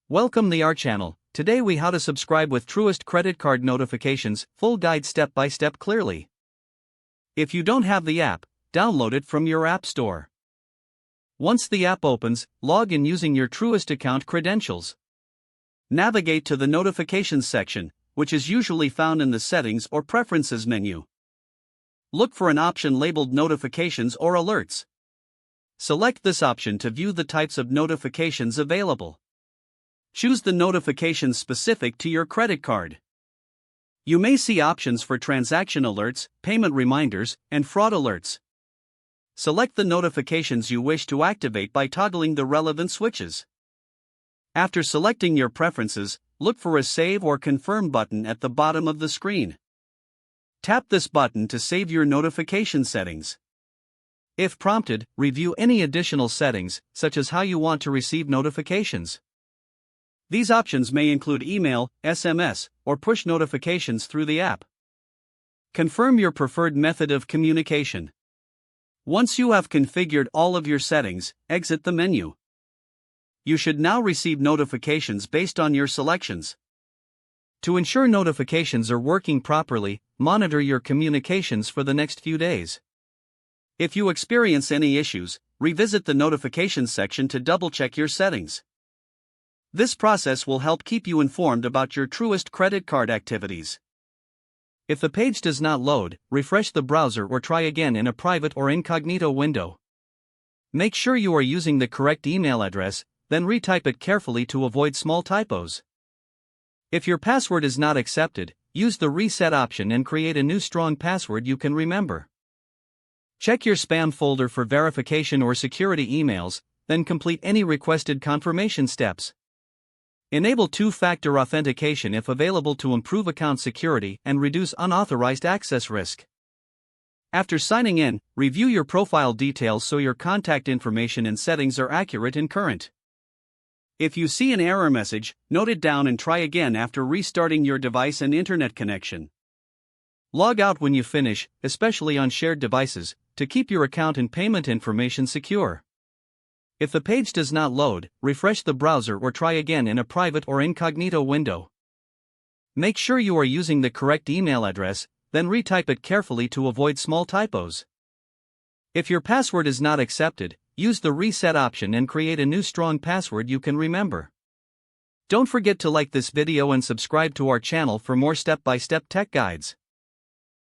Welcome to our channel. Today we how to subscribe with Truist credit card notifications, full guide step by step clearly. If you don't have the app, download it from your app store. Once the app opens, log in using your Truist account credentials. Navigate to the notifications section, which is usually found in the settings or preferences menu. Look for an option labeled notifications or alerts. Select this option to view the types of notifications available. Choose the notifications specific to your credit card. You may see options for transaction alerts, payment reminders, and fraud alerts. Select the notifications you wish to activate by toggling the relevant switches. After selecting your preferences, look for a Save or Confirm button at the bottom of the screen. Tap this button to save your notification settings. If prompted, review any additional settings, such as how you want to receive notifications. These options may include email, SMS, or push notifications through the app. Confirm your preferred method of communication. Once you have configured all of your settings, exit the menu. You should now receive notifications based on your selections. To ensure notifications are working properly, monitor your communications for the next few days. If you experience any issues, revisit the notifications section to double-check your settings. This process will help keep you informed about your Truist credit card activities. If the page does not load, refresh the browser or try again in a private or incognito window. Make sure you are using the correct email address, then retype it carefully to avoid small typos. If your password is not accepted, use the reset option and create a new strong password you can remember. Check your spam folder for verification or security emails, then complete any requested confirmation steps. Enable two-factor authentication if available to improve account security and reduce unauthorized access risk. After signing in, review your profile details so your contact information and settings are accurate and current. If you see an error message, note it down and try again after restarting your device and internet connection. Log out when you finish, especially on shared devices, to keep your account and payment information secure. If the page does not load, refresh the browser or try again in a private or incognito window. Make sure you are using the correct email address, then retype it carefully to avoid small typos. If your password is not accepted, use the reset option and create a new strong password you can remember. Don't forget to like this video and subscribe to our channel for more step-by-step tech guides.